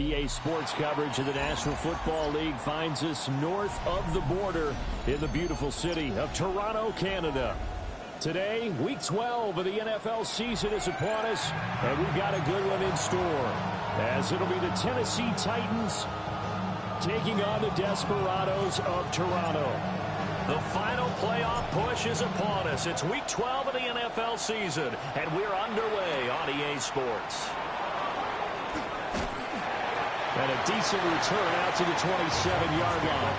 EA Sports coverage of the National Football League finds us north of the border in the beautiful city of Toronto, Canada. Today, Week 12 of the NFL season is upon us, and we've got a good one in store, as it'll be the Tennessee Titans taking on the Desperados of Toronto. The final playoff push is upon us. It's Week 12 of the NFL season, and we're underway on EA Sports. And a decent return out to the 27-yard line.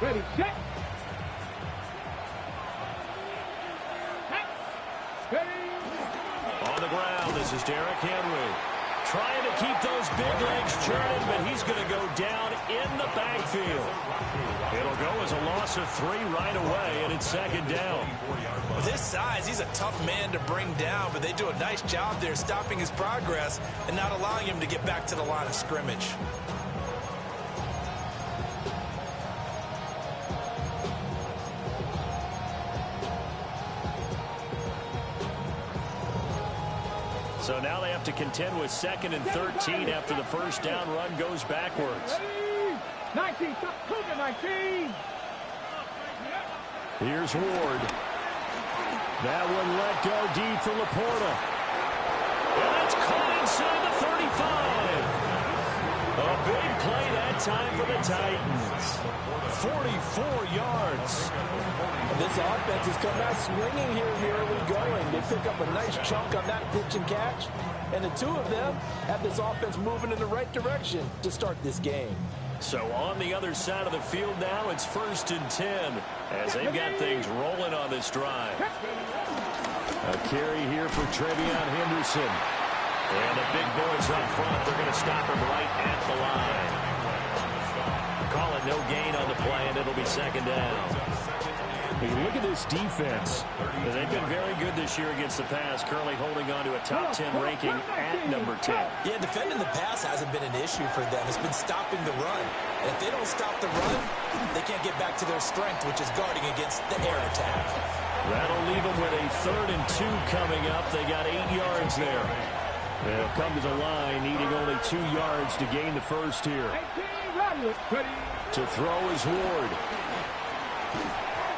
Ready, set. On the ground, this is Derrick Henry. Trying to keep those big legs churning, but he's going to go down in the backfield. It'll go as a loss of 3 right away, and it's second down. With his size, he's a tough man to bring down, but they do a nice job there stopping his progress and not allowing him to get back to the line of scrimmage. So now they have to contend with 2nd and 13 after the first down run goes backwards. 19, stop, 19. Here's Ward. That one let go deep for Laporta. And that's caught inside the 35. A big play that time for the Titans. 44 yards. This offense has come out swinging here in the early going. They pick up a nice chunk on that pitch and catch. And the two of them have this offense moving in the right direction to start this game. So on the other side of the field now, it's 1st and 10 as they've got things rolling on this drive. A carry here for Trevion Henderson. And the big boys up front, they're going to stop him right at the line. Call it no gain on the play, and it'll be second down. Hey, look at this defense. They've been very good this year against the pass, currently holding on to a top 10 ranking at number 10. Yeah, defending the pass hasn't been an issue for them. It's been stopping the run. And if they don't stop the run, they can't get back to their strength, which is guarding against the air attack. That'll leave them with a 3rd and 2 coming up. They got 8 yards there. They'll come to the line, needing only 2 yards to gain the first here. To throw is Ward.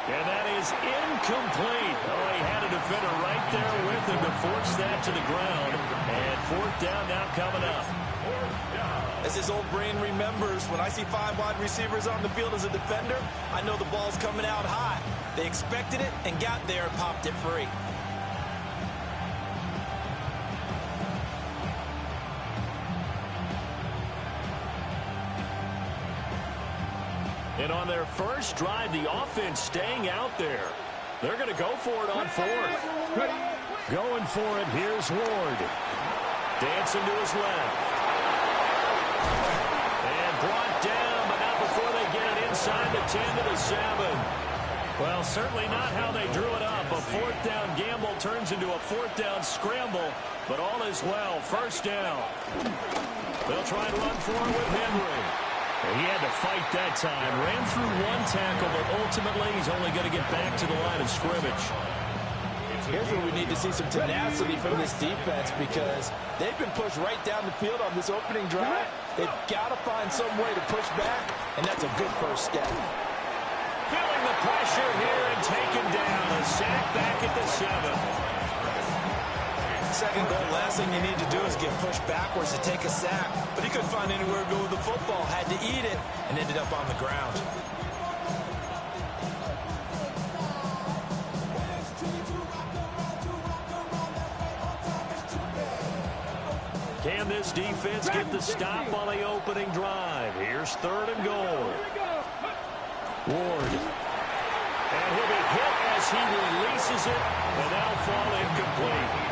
And that is incomplete. Oh, he had a defender right there with him to force that to the ground. And 4th down now coming up. As his old brain remembers, when I see 5 wide receivers on the field as a defender, I know the ball's coming out high. They expected it and got there and popped it free. And on their first drive, the offense staying out there. They're going to go for it on 4th. Going for it, here's Ward. Dancing to his left. And brought down, but not before they get it inside the 10 to the 7. Well, certainly not how they drew it up. A 4th down gamble turns into a 4th down scramble, but all is well. First down. They'll try and run for it with Henry. He had to fight that time. Ran through 1 tackle, but ultimately he's only going to get back to the line of scrimmage. Here's where we need to see some tenacity from this defense, because they've been pushed right down the field on this opening drive. They've got to find some way to push back, and that's a good first step. Feeling the pressure here and taken down. A sack back at the 7. Second goal, last thing you need to do is get pushed backwards to take a sack. But he couldn't find anywhere to go with the football. Had to eat it and ended up on the ground. Can this defense get the stop on the opening drive? Here's 3rd and goal. Ward. And he'll be hit as he releases it, and that'll fall incomplete.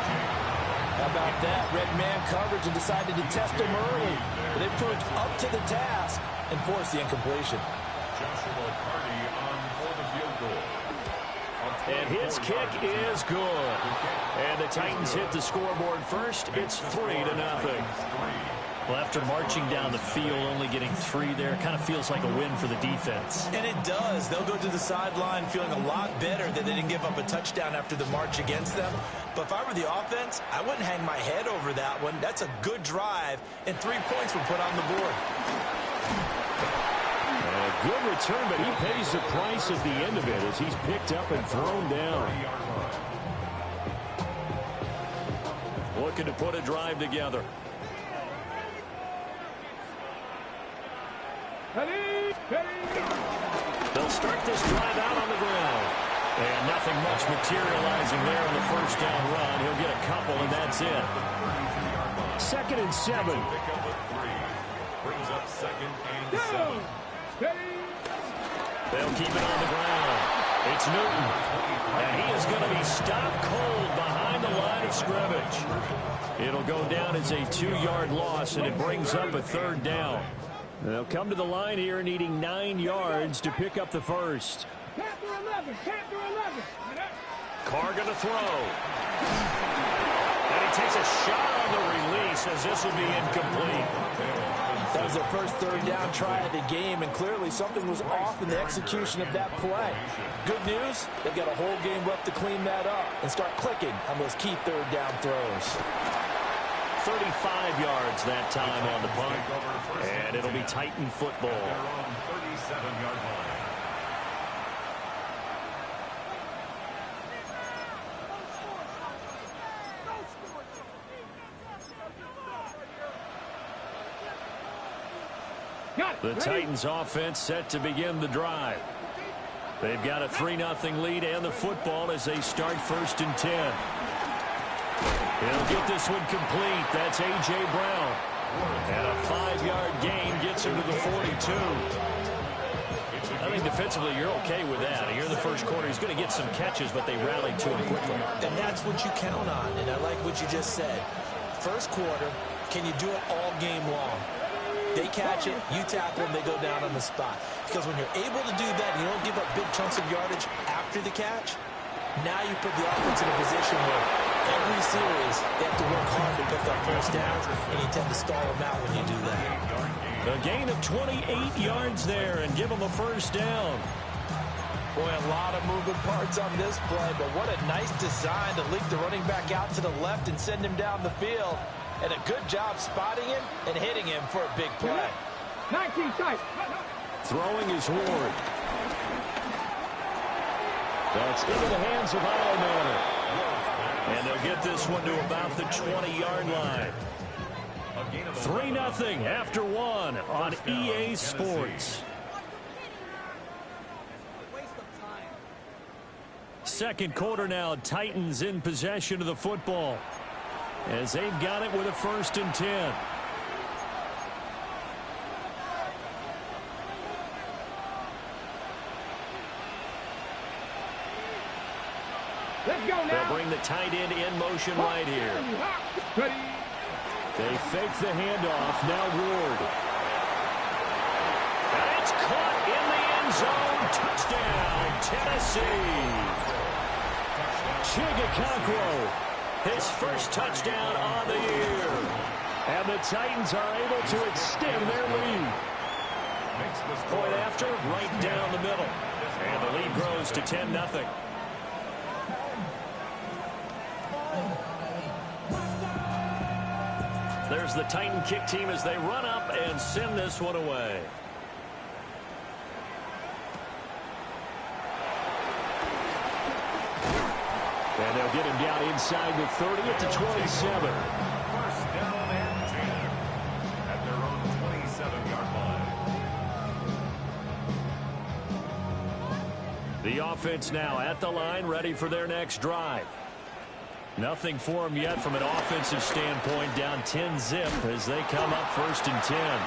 How about that? Red man coverage and decided to test him early. But they proved up to the task and forced the incompletion. And his kick is good. And the Titans hit the scoreboard first. It's 3-0. Well, after marching down the field, only getting 3 there, kind of feels like a win for the defense. And it does. They'll go to the sideline feeling a lot better that they didn't give up a touchdown after the march against them. But if I were the offense, I wouldn't hang my head over that one. That's a good drive, and 3 points were put on the board. A good return, but he pays the price at the end of it as he's picked up and thrown down. Looking to put a drive together. They'll start this drive out on the ground. And nothing much materializing there on the first down run. He'll get a couple, and that's it. 2nd and 7. Brings up 2nd and 7. They'll keep it on the ground. It's Newton. And he is going to be stopped cold behind the line of scrimmage. It'll go down as a 2-yard loss, and it brings up a 3rd down. They'll come to the line here needing 9 yards to pick up the first. Carr going to throw. And he takes a shot on the release as this will be incomplete. That was their first 3rd down try of the game, and clearly something was off in the execution of that play. Good news, they've got a whole game left to clean that up and start clicking on those key 3rd down throws. 35 yards that time on the punt, and it'll be Titan football. They're on 37-yard line. The Titans offense set to begin the drive. They've got a 3-0 lead and the football as they start 1st and 10. He'll get this one complete. That's A.J. Brown. And a 5-yard gain gets him to the 42. I think defensively you're okay with that. Here in the first quarter, he's going to get some catches, but they rallied to him quickly. And that's what you count on, and I like what you just said. First quarter, can you do it all game long? They catch it, you tackle them, they go down on the spot. Because when you're able to do that, you don't give up big chunks of yardage after the catch, now you put the offense in a position where every series they have to work hard to pick up first downs, and you tend to stall them out when you do that. A gain of 28 yards there and give them a first down. Boy, a lot of moving parts on this play, but what a nice design to leak the running back out to the left and send him down the field. And a good job spotting him and hitting him for a big play. 19 tight. Throwing is Ward. That's into the hands of Manor. And they'll get this one to about the 20-yard line. 3-0 after 1 on EA Sports. Second quarter now, Titans in possession of the football as they've got it with a 1st and 10. Let's go now. They'll bring the tight end in motion right here. Ready. They fake the handoff. Now Ward. And it's caught in the end zone. Touchdown, Tennessee. Chigakakwo. His first touchdown on the year. And the Titans are able to extend their lead. Point after, right down the middle. And the lead grows to 10-0. There's the Titan kick team as they run up and send this one away. And they'll get him down inside the 30 at the 27. First down and 10 at their own 27-yard line. The offense now at the line, ready for their next drive. Nothing for them yet from an offensive standpoint, down 10-zip as they come up 1st and 10.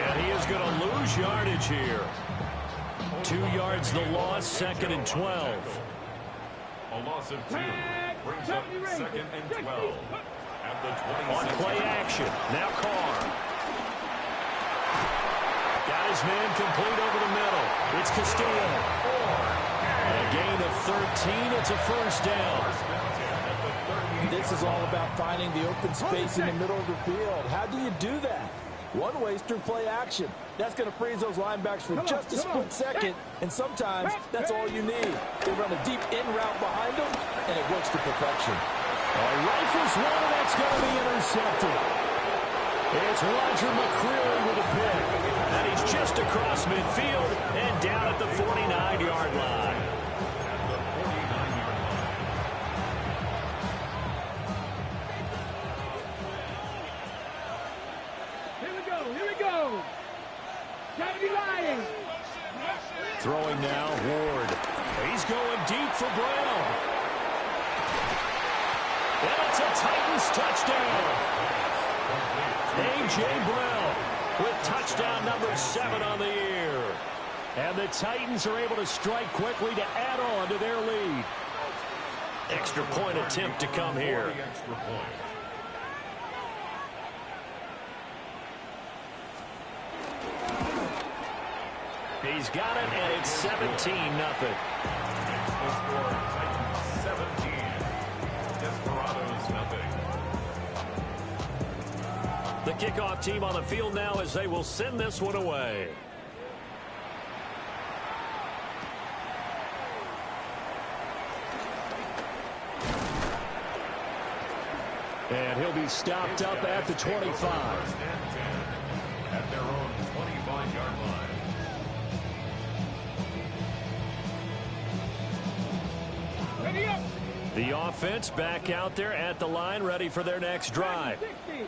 And he is going to lose yardage here. 2 yards the loss, 2nd and 12. A loss of 2 brings up 2nd and 12 at the 27. On play action, now Carr. Got his man complete over the middle. It's Castillo. A gain of 13, it's a first down. this is all about finding the open space in the middle of the field. How do you do that? One way is through play action. That's going to freeze those linebackers for just a split second, and sometimes that's all you need. They run a deep in route behind them, and it works to perfection. Rifles one, and that's going to be intercepted. It's Roger McCreary with a pick. And he's just across midfield and down at the 49-yard line. Here we go. 70 Lions. Throwing now, Ward. He's going deep for Brown. And it's a Titans touchdown. A.J. Brown with touchdown number 7 on the year. And the Titans are able to strike quickly to add on to their lead. Extra point attempt to come here. Extra point. He's got it, and it's 17-0. The score, Titans 17. Desperados nothing. The kickoff team on the field now as they will send this one away. And he'll be stopped up at the 25. First and 10 at their own 25-yard line. Ready up. The offense back out there at the line, ready for their next drive. 60.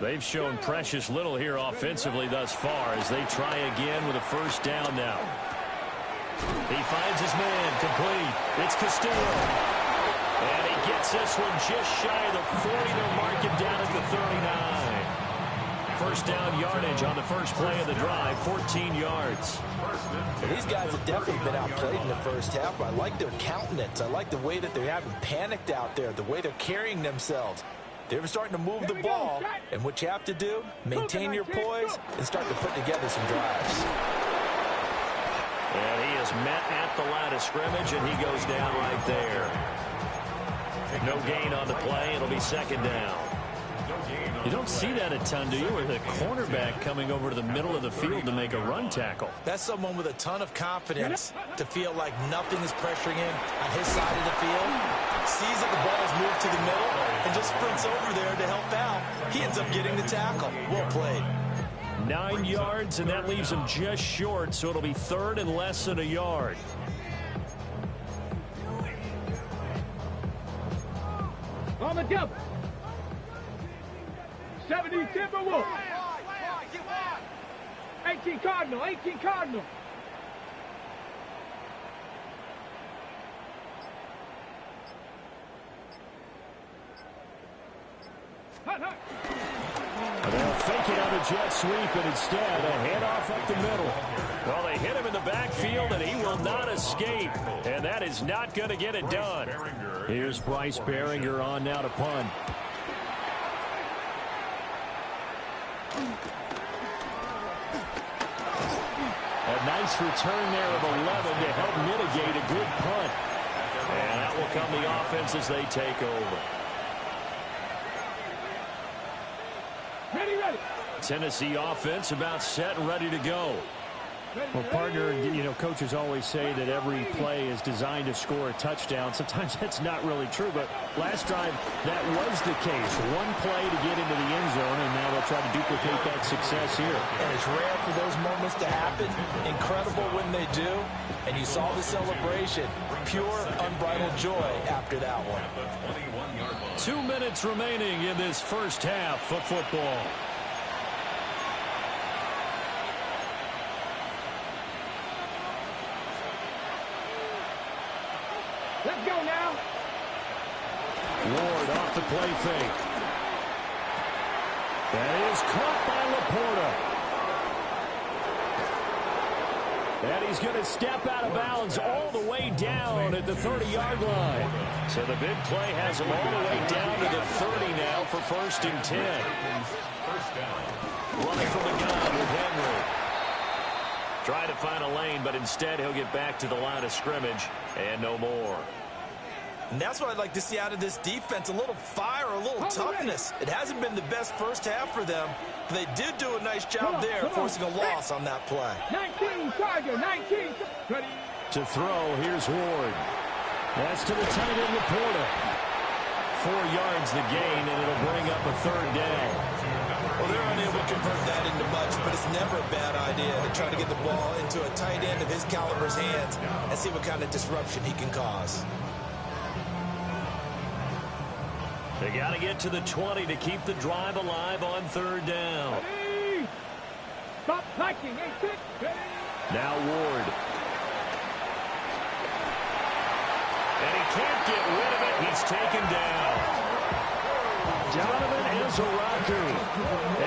They've shown precious little here offensively thus far as they try again with a first down now. He finds his man complete. It's Castillo. And he gets this one just shy of the 40. They'll mark him down at the 39. First down yardage on the first play of the drive, 14 yards. These guys have definitely been outplayed in the first half, but I like their countenance. I like the way that they haven't panicked out there, the way they're carrying themselves. They're starting to move the ball, and what you have to do, maintain your poise and start to put together some drives. And he is met at the line of scrimmage, and he goes down right there. No gain on the play. It'll be second down. You don't see that a ton, do you, with a cornerback coming over to the middle of the field to make a run tackle? That's someone with a ton of confidence to feel like nothing is pressuring in on his side of the field. Sees that the ball is moved to the middle and just sprints over there to help out. He ends up getting the tackle. Well played. 9 yards, and that leaves him just short, so it'll be third and less than a yard. On the double. 70 Timberwolves. 18 Cardinal. 18 Cardinal. They'll fake it on a jet sweep, and instead a handoff up the middle. Well, they hit him in the backfield, and he will not escape. And that is not going to get it done. Here's Bryce Behringer on now to punt. A nice return there of 11 to help mitigate a good punt. And that will come the offense as they take over. Ready. Tennessee offense about set and ready to go. Well, partner, you know, coaches always say that every play is designed to score a touchdown. Sometimes that's not really true, but last drive, that was the case. One play to get into the end zone, and now they'll try to duplicate that success here. And it's rare for those moments to happen. Incredible when they do. And you saw the celebration. Pure, unbridled joy after that one. 2 minutes remaining in this first half of football. Let's go now. Ward off the play fake. That is caught by Laporta. And he's going to step out of bounds all the way down at the 30-yard line. So the big play has him all the way down to the 30 now for first and 10. Running from the gun with Henry. Trying to find a lane, but instead he'll get back to the line of scrimmage and no more. And that's what I'd like to see out of this defense, a little fire, a little toughness. It hasn't been the best first half for them, but they did do a nice job there, forcing a loss on that play. 19, Tiger, 19. Ready. To throw, here's Ward. That's to the tight end, Laporta. 4 yards the gain, and it'll bring up a third down. Well, they're unable to convert that into much, but it's never a bad idea to try to get the ball into a tight end of his caliber's hands and see what kind of disruption he can cause. They got to get to the 20 to keep the drive alive on third down. Ready. Stop hiking. 8-6. Now Ward. And he can't get rid of it. He's taken down. Donovan Ezaraku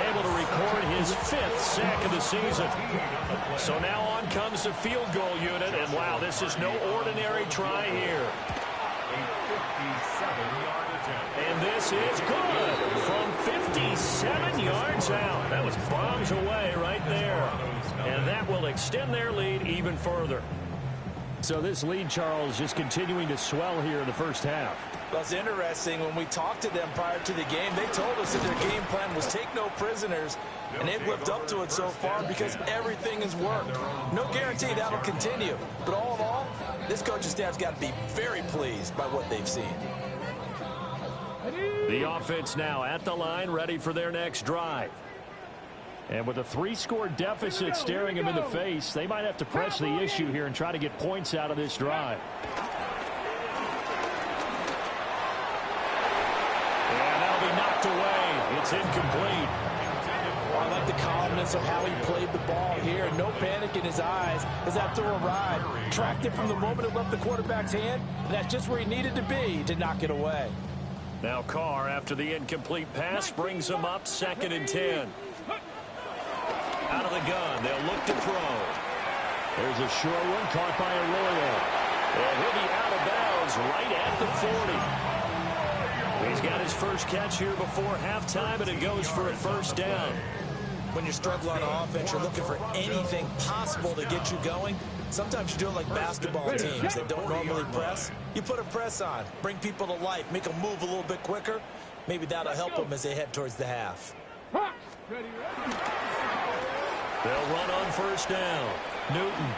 able to record his 5th sack of the season. So now on comes the field goal unit. And wow, this is no ordinary try here. A 57-yard attempt. And this is good from 57 yards out. That was bombs away right there. And that will extend their lead even further. So this lead, Charles, just continuing to swell here in the first half. Well, it's interesting. When we talked to them prior to the game, they told us that their game plan was take no prisoners, and they've lived up to it so far because everything has worked. No guarantee that'll continue. But all in all, this coaching staff's got to be very pleased by what they've seen. The offense now at the line, ready for their next drive. And with a 3-score deficit staring them in the face, they might have to press the issue here and try to get points out of this drive. And that'll be knocked away. It's incomplete. I like the calmness of how he played the ball here. No panic in his eyes as that throw arrived. Tracked it from the moment it left the quarterback's hand, and that's just where he needed to be to knock it away. Now Carr, after the incomplete pass, brings him up 2nd and 10. Out of the gun, they'll look to throw. There's a short one caught by Arroyo. And he'll be out of bounds right at the 40. He's got his first catch here before halftime, and it goes for a first down. When you're struggling on offense, you're looking for anything possible to get you going. Sometimes you do it like basketball teams that don't normally press. You put a press on, bring people to life, make them move a little bit quicker. Maybe that'll help them as they head towards the half. They'll run on first down. Newton.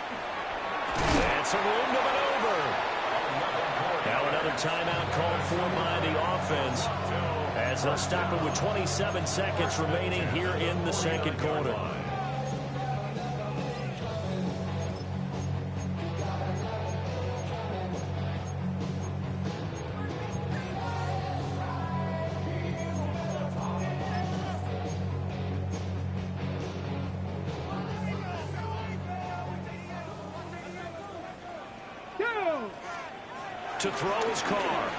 And some room to maneuver. Now another timeout called for by the offense as they'll stop it with 27 seconds remaining here in the second quarter. To throw his Carr.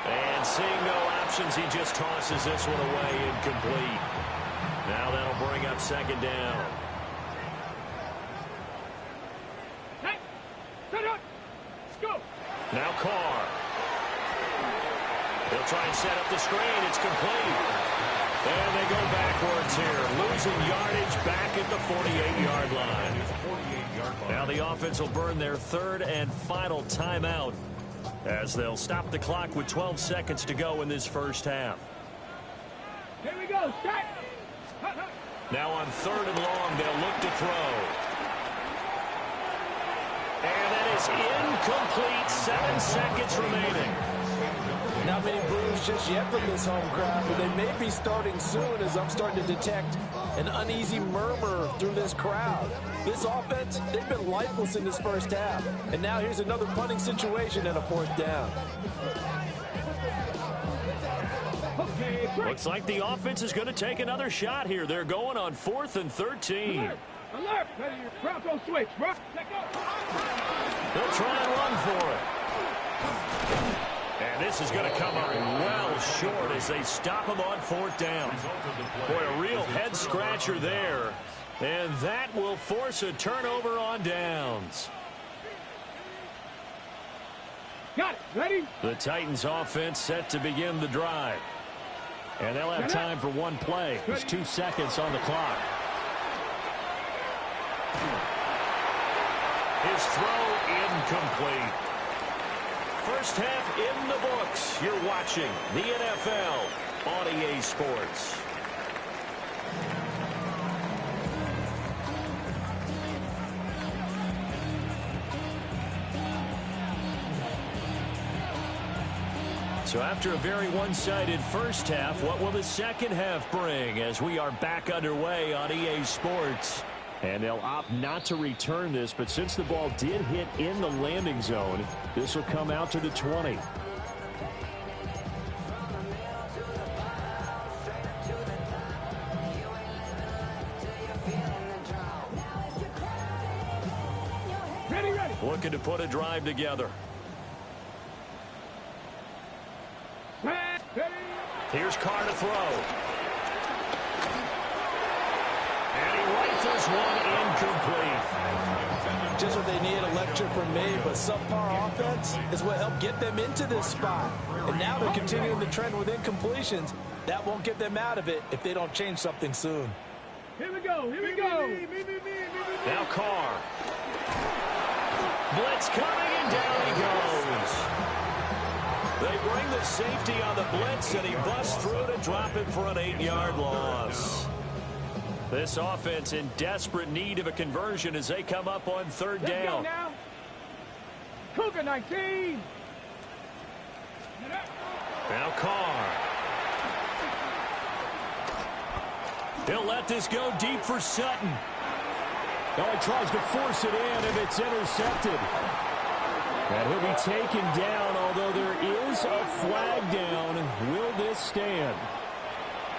And seeing no options, he just tosses this one away incomplete. Now that'll bring up 2nd down. Hey, set up. Let's go. Now Carr. They'll try and set up the screen. It's complete. And they go backwards here, losing yardage back at the 48-yard line. Now the offense will burn their 3rd and final timeout as they'll stop the clock with 12 seconds to go in this first half. Here we go. Set. Now on 3rd and long, they'll look to throw. And that is incomplete. 7 seconds remaining. Not many boos just yet from this home crowd, but they may be starting soon as I'm starting to detect an uneasy murmur through this crowd. This offense, they've been lifeless in this first half. And now here's another punting situation and a 4th down. Looks like the offense is going to take another shot here. They're going on 4th and 13. Alert. Alert. Ready. Bronco switch. Let go. They'll try and run for it. And this is going to come up well short as they stop him on 4th down. Boy, a real head-scratcher there. And that will force a turnover on downs. Got it. Ready? The Titans offense set to begin the drive. And they'll have time for one play. There's 2 seconds on the clock. His throw incomplete. First half in the books. You're watching the NFL on EA Sports. So after a very one-sided first half, what will the second half bring as we are back underway on EA Sports? And they'll opt not to return this, but since the ball did hit in the landing zone, this will come out to the 20. Ready. Looking to put a drive together. Here's Carr to throw. And he rifles one incomplete. Just what they need, a lecture from me, but subpar offense is what helped get them into this spot. And now they're continuing the trend with incompletions. That won't get them out of it if they don't change something soon. Here we go. Now Carr. Blitz coming, and down he goes. They bring the safety on the blitz, and he busts through to drop it for an 8-yard loss. This offense in desperate need of a conversion as they come up on third down. Now. Cougar 19. Now Carr. He'll let this go deep for Sutton. Oh, he tries to force it in, and it's intercepted. And he'll be taken down, although there is a flag down. Will this stand?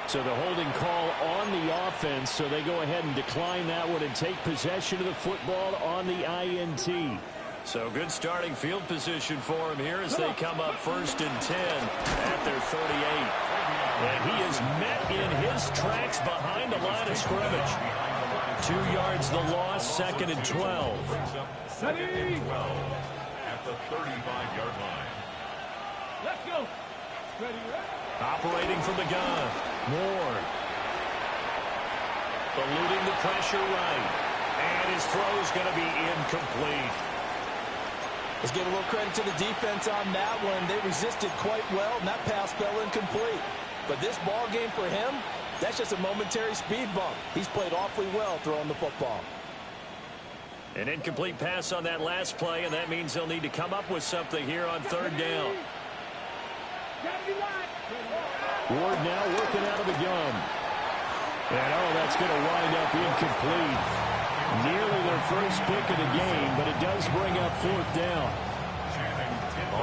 So the holding call on the offense, so they go ahead and decline that one and take possession of the football on the INT. So good starting field position for him here as they come up 1st and 10 at their 38. And he is met in his tracks behind the line of scrimmage. 2 yards the loss, 2nd and 12. Ready. At the 35-yard line. Let's go. Ready. Operating from the gun. Moore. Eluding the pressure right. And his throw is going to be incomplete. Let's give a little credit to the defense on that one. They resisted quite well, and that pass fell incomplete. But this ball game for him, that's just a momentary speed bump. He's played awfully well throwing the football. An incomplete pass on that last play, and that means they'll need to come up with something here on third down. Ward now working out of the gun. And, that's going to wind up incomplete. Nearly their first pick of the game, but it does bring up 4th down.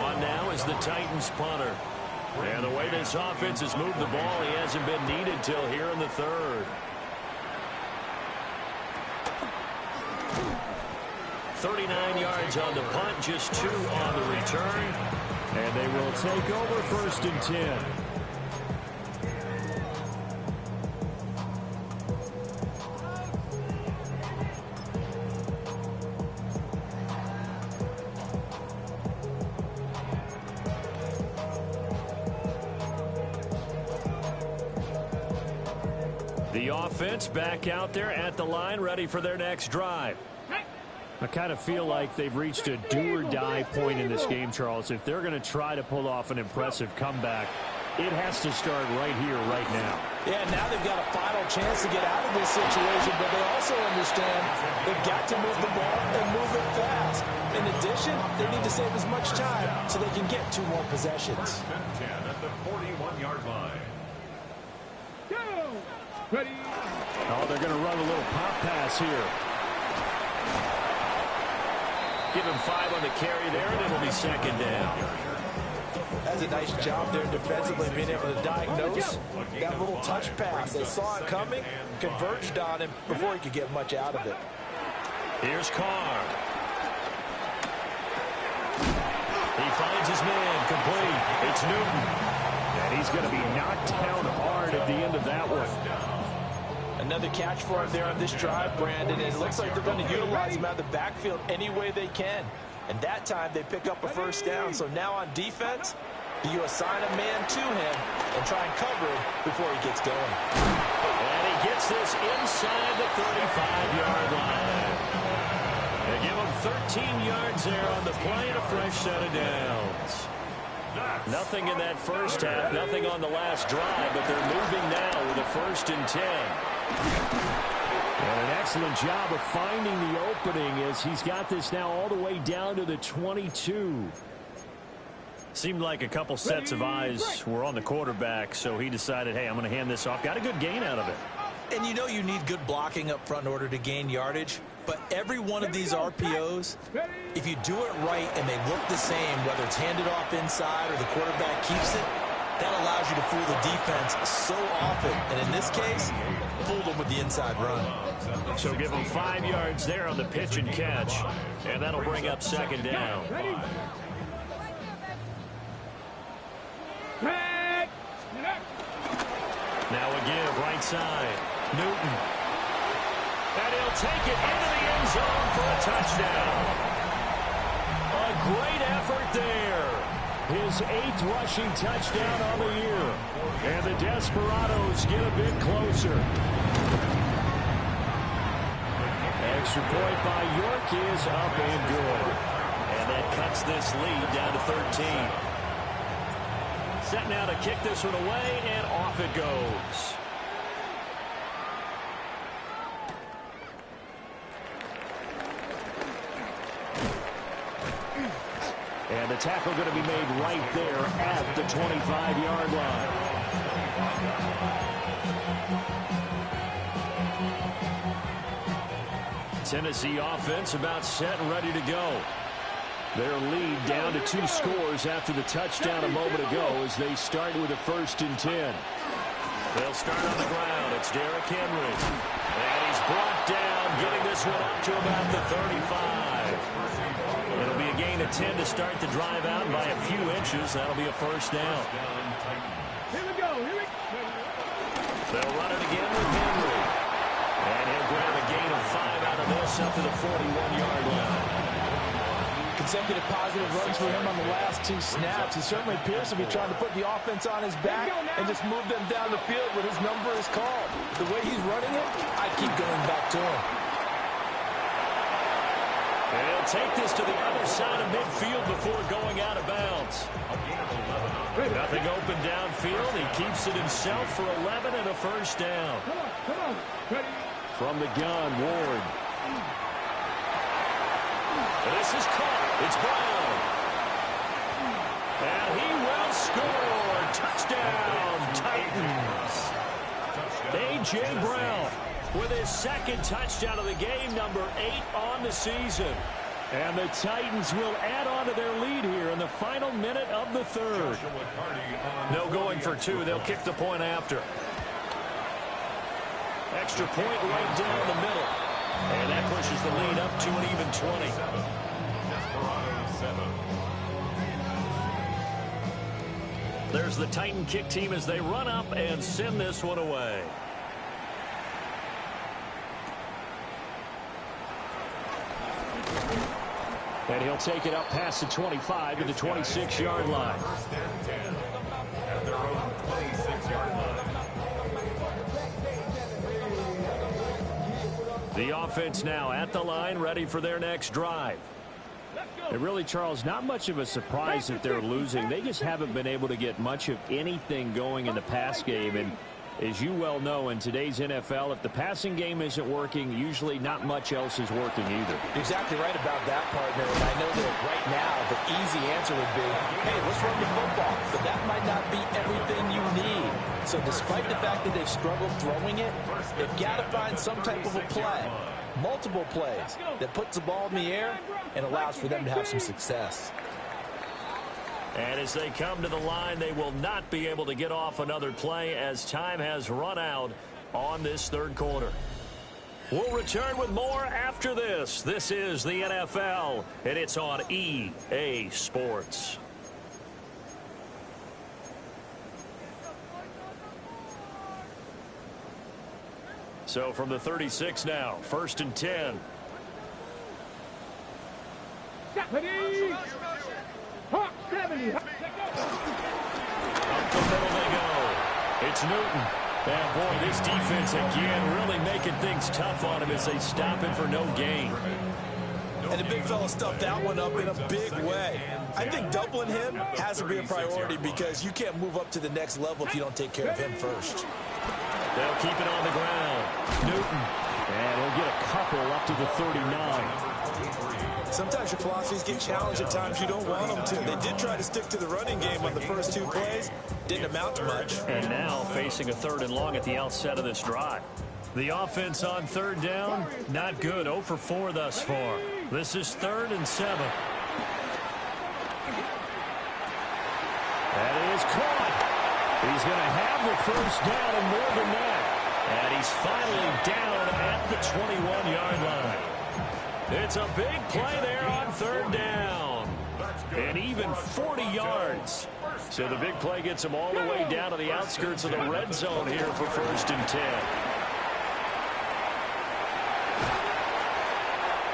On now is the Titans punter. And the way this offense has moved the ball, he hasn't been needed till here in the 3rd. 39 yards on the punt, just 2 on the return. And they will take over 1st and 10. The offense back out there at the line, ready for their next drive. I kind of feel like they've reached a do-or-die point in this game, Charles. If they're going to try to pull off an impressive comeback, it has to start right here, right now. Yeah, now they've got a final chance to get out of this situation, but they also understand they've got to move the ball and move it fast. In addition, they need to save as much time so they can get 2 more possessions. 1st and 10 at the 41-yard line. Go. Ready. Oh, they're going to run a little pop pass here. Give him 5 on the carry there, and it'll be 2nd down. That's a nice job there defensively, being able to diagnose that little touch pass. They saw it coming, converged on him before he could get much out of it. Here's Carr. He finds his man, complete. It's Newton. And he's going to be knocked down hard at the end of that one. Another catch for him there on this drive, Brandon. And it looks like they're going to utilize him out of the backfield any way they can. And that time they pick up a 1st down. So now on defense, you assign a man to him and try and cover him before he gets going. And he gets this inside the 35-yard line. They give them 13 yards there on the play and a fresh set of downs. Nothing in that first half, nothing on the last drive, but they're moving now with a 1st and 10. And an excellent job of finding the opening as he's got this now all the way down to the 22. Seemed like a couple sets of eyes were on the quarterback, so he decided, hey, I'm going to hand this off. Got a good gain out of it. And you know you need good blocking up front in order to gain yardage, but every one of these RPOs, if you do it right and they look the same, whether it's handed off inside or the quarterback keeps it, that allows you to fool the defense so often. And in this case, fooled them with the inside run. So give them 5 yards there on the pitch and catch, and that'll bring up 2nd down. Now a give right side. Newton. And he'll take it into the end zone for a touchdown. A great effort there. His 8th rushing touchdown on the year. And the Desperados get a bit closer. Extra point by York is up and good. And that cuts this lead down to 13. Set now to kick this one away, and off it goes. And the tackle going to be made right there at the 25-yard line. Tennessee offense about set and ready to go. Their lead down to 2 scores after the touchdown a moment ago as they start with a 1st and 10. They'll start on the ground. It's Derrick Henry. And he's brought down, getting this one up to about the 35. It'll be a gain of 10 to start the drive out by a few inches. That'll be a 1st down. Here we go. They'll run it again with Henry. And he'll grab a gain of 5 out of this up to the 41-yard line. Consecutive positive runs for him on the last 2 snaps. He certainly appears to be trying to put the offense on his back and just move them down the field when his number is called. The way he's running it, I keep going back to him. And he'll take this to the other side of midfield before going out of bounds. Nothing open downfield. He keeps it himself for 11 and a 1st down. Come on. Ready. From the gun, Ward. And this is caught. It's Brown. And he will score. Touchdown, Titans. A.J. Brown with his 2nd touchdown of the game, number 8 on the season. And the Titans will add on to their lead here in the final minute of the 3rd. No going for 2. They'll kick the point after. Extra point right down the middle. And that pushes the lead up to an even 20. There's the Titan kick team as they run up and send this one away. And he'll take it up past the 25 to the 26-yard line. At their own 26-yard line. The offense now at the line, ready for their next drive. And really, Charles, not much of a surprise that they're losing. They just haven't been able to get much of anything going in the pass game. And as you well know, in today's NFL, if the passing game isn't working, usually not much else is working either. You're exactly right about that, partner. And I know that right now the easy answer would be, hey, let's run the football. But that might not be everything you need. So despite the fact that they've struggled throwing it, they've got to find some type of a play, multiple plays, that puts the ball in the air and allows for them to have some success. And as they come to the line, they will not be able to get off another play as time has run out on this 3rd quarter. We'll return with more after this. This is the NFL, and it's on EA Sports. So from the 36 now, 1st and 10. Ready. Hawk 70. Up the middle they go. It's Newton. And boy, this defense again really making things tough on him as they stop him for no gain. And the big fella stuffed that one up in a big way. I think doubling him has to be a priority because you can't move up to the next level if you don't take care of him first. They'll keep it on the ground. Newton. And he'll get a couple up to the 39. Sometimes your philosophies get challenged at times you don't want them to. They did try to stick to the running game on the first 2 plays. Didn't amount to much. And now facing a 3rd and long at the outset of this drive. The offense on 3rd down, not good. 0 for 4 thus far. This is 3rd and 7. That is caught. He's going to have the 1st down and more than that. And he's finally down at the 21-yard line. It's a big play there on 3rd down. And even 40 yards. So the big play gets him all the way down to the outskirts of the red zone here for 1st and 10.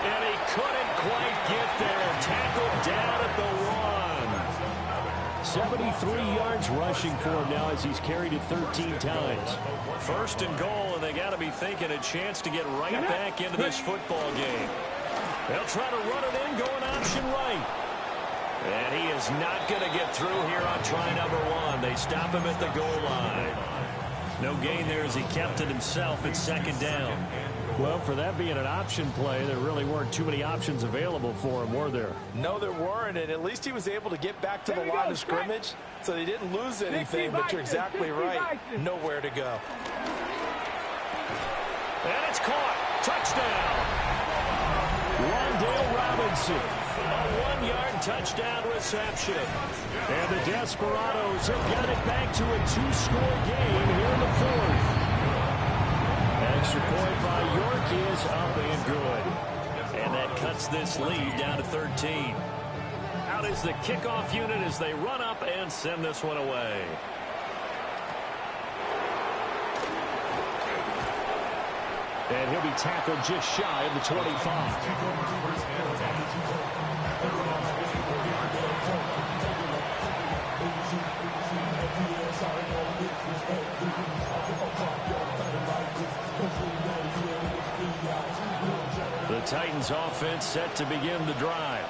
And he couldn't quite get there. Tackled down at the 1. 73 yards rushing for him now as he's carried it 13 times. 1st and goal, and they got to be thinking a chance to get right back into this football game. They'll try to run it in, going option right. And he is not going to get through here on try number 1. They stop him at the goal line. No gain there as he kept it himself at 2nd down. Well, for that being an option play, there really weren't too many options available for him, were there? No, there weren't, and at least he was able to get back to the line of scrimmage, so they didn't lose anything, but you're exactly right. Nowhere to go. And it's caught. Touchdown. Wandale Robinson. A 1-yard touchdown reception. And the Desperados have got it back to a 2-score game here in the 4th. Extra point by York is up and good. And that cuts this lead down to 13. Out is the kickoff unit as they run up and send this one away. And he'll be tackled just shy of the 25. The Titans offense set to begin the drive.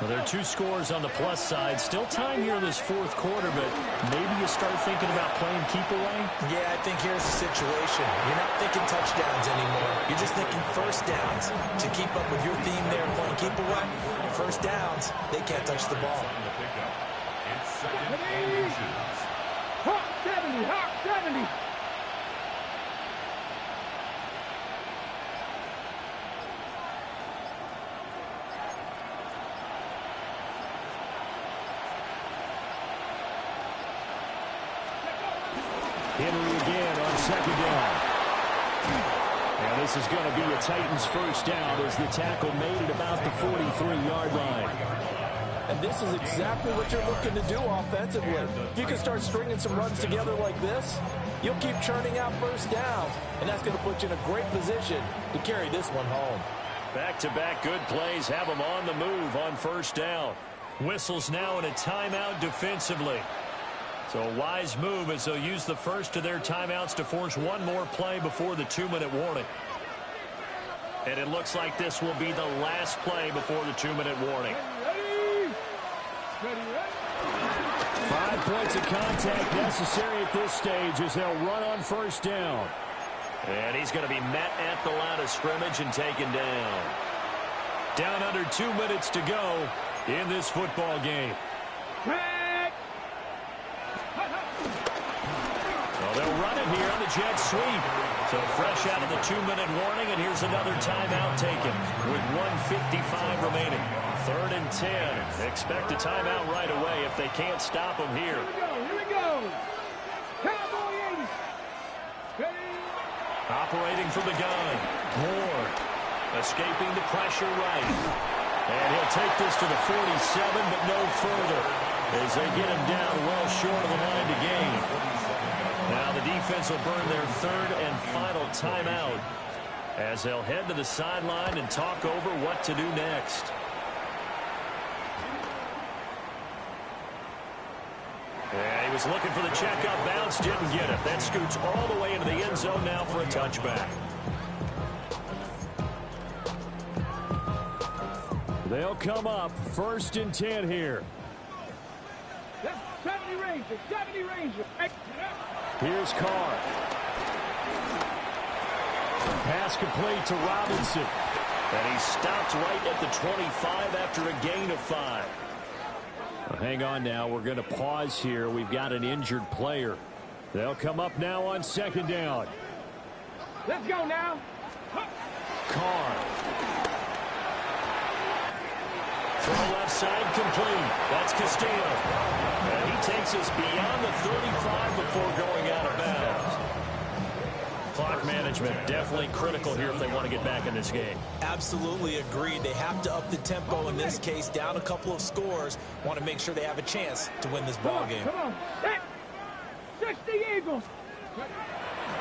Well, there are 2 scores on the plus side. Still time here in this 4th quarter, but maybe you start thinking about playing keep away? Yeah, I think here's the situation. You're not thinking touchdowns anymore. You're just thinking 1st downs. To keep up with your theme there, playing keep away, 1st downs, they can't touch the ball. It's 2nd and inches. Hawk 70, Hawk 70. Henry again on 2nd down. And this is going to be a Titans 1st down as the tackle made it about the 43-yard line. And this is exactly what you're looking to do offensively. If you can start stringing some runs together like this, you'll keep churning out 1st downs, and that's going to put you in a great position to carry this one home. Back-to-back good plays have them on the move on 1st down. Whistles now in a timeout defensively. So a wise move as they'll use the first of their timeouts to force one more play before the 2-minute warning. And it looks like this will be the last play before the 2-minute warning. Ready. 5 points of contact necessary at this stage as they'll run on 1st down. And he's going to be met at the line of scrimmage and taken down. Down under 2 minutes to go in this football game. Well, they'll run it here on the jet sweep. So fresh out of the 2-minute warning, and here's another timeout taken with 1:55 remaining. 3rd and 10. Expect a timeout right away if they can't stop them here. Here we go. Cowboy 80. Ready. Operating from the gun. Moore escaping the pressure right. And he'll take this to the 47, but no further as they get him down well short of the line to gain. Now the defense will burn their 3rd and final timeout as they'll head to the sideline and talk over what to do next. Yeah, he was looking for the checkup bounce, didn't get it. That scoots all the way into the end zone now for a touchback. They'll come up 1st and 10 here. 70 Rangers, 70 Rangers. Here's Carr. Pass complete to Robinson. And he stopped right at the 25 after a gain of 5. Well, hang on now. We're going to pause here. We've got an injured player. They'll come up now on 2nd down. Let's go now. Carr. Throw left side complete. That's Castillo. And he takes us beyond the 35 before going out of bounds. Clock management definitely critical here if they want to get back in this game. Absolutely agreed. They have to up the tempo in this case, down a couple of scores. Want to make sure they have a chance to win this ball game. Come on. 60 Eagles.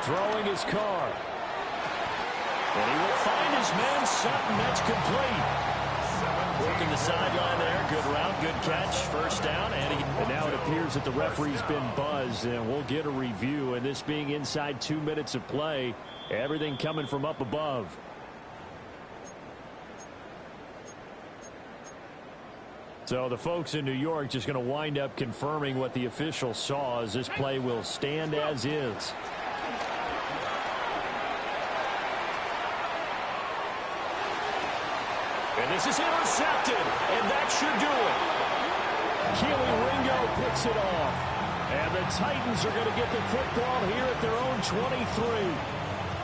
Throwing his Carr. And he will find his man Sutton. That's complete. Working the sideline there. Good route, good catch. 1st down. And now it appears that the referee's been buzzed, and we'll get a review. And this being inside 2 minutes of play, everything coming from up above. So the folks in New York just going to wind up confirming what the official saw, as this play will stand as is. And this is intercepted, and that should do it. Keely Ringo picks it off. And the Titans are going to get the football here at their own 23.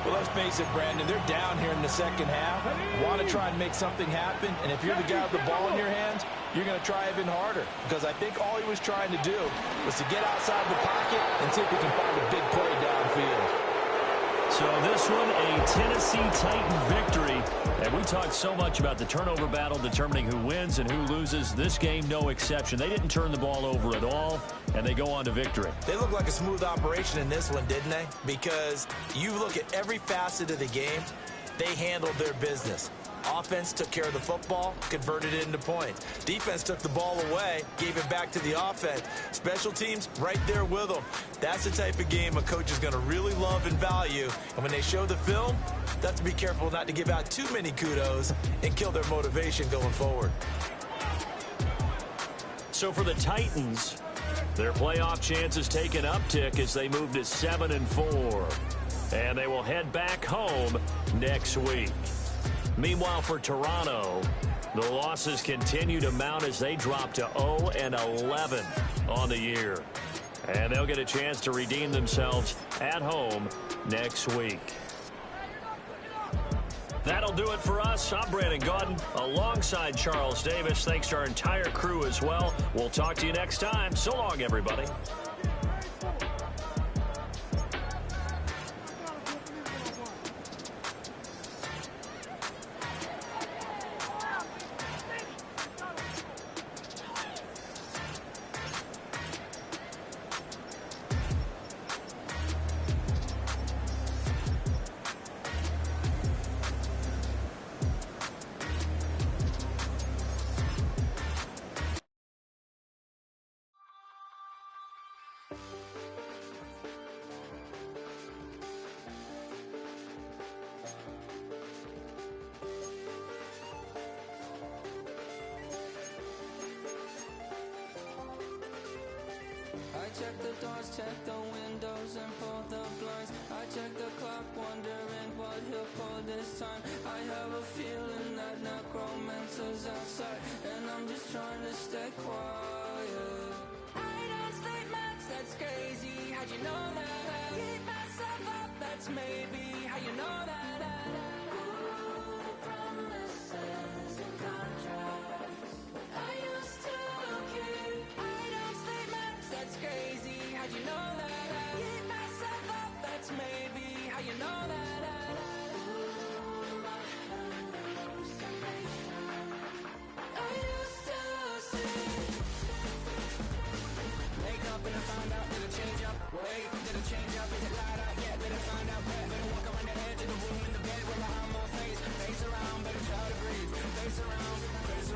Well, let's face it, Brandon, they're down here in the 2nd half. Want to try and make something happen, and if you're the guy with the ball in your hands, you're going to try even harder, because I think all he was trying to do was to get outside the pocket and see if he can find a big play downfield. So this one, a Tennessee Titan victory. And we talked so much about the turnover battle determining who wins and who loses. This game, no exception. They didn't turn the ball over at all, and they go on to victory. They look like a smooth operation in this one, didn't they? Because you look at every facet of the game, they handled their business. Offense took care of the football, converted it into points. Defense took the ball away, gave it back to the offense. Special teams right there with them. That's the type of game a coach is going to really love and value. And when they show the film, they have to be careful not to give out too many kudos and kill their motivation going forward. So for the Titans, their playoff chances take an uptick as they move to 7-4. And they will head back home next week. Meanwhile, for Toronto, the losses continue to mount as they drop to 0-11 on the year. And they'll get a chance to redeem themselves at home next week. That'll do it for us. I'm Brandon Gaudin alongside Charles Davis. Thanks to our entire crew as well. We'll talk to you next time. So long, everybody. Check the doors, check the windows, and pull the blinds. I check the clock, wondering what he'll pull this time. I have a feeling that necromancer's outside, and I'm just trying to stay quiet. I don't state maps, that's crazy. How'd you know that? I keep myself up, that's maybe how you know that. Ooh, promises and contracts I used to keep. I don't state maps, that's crazy. How'd you know that? I keep myself up, that's maybe how you know that. Ooh, my hallucination I used to see. Wake up and I find out, did it change up? Wait, did it change up? Is it light out? Yeah, better find out. Better walk around the edge of the room in the bed where I'm on face. Face around, better try to breathe. Face around, better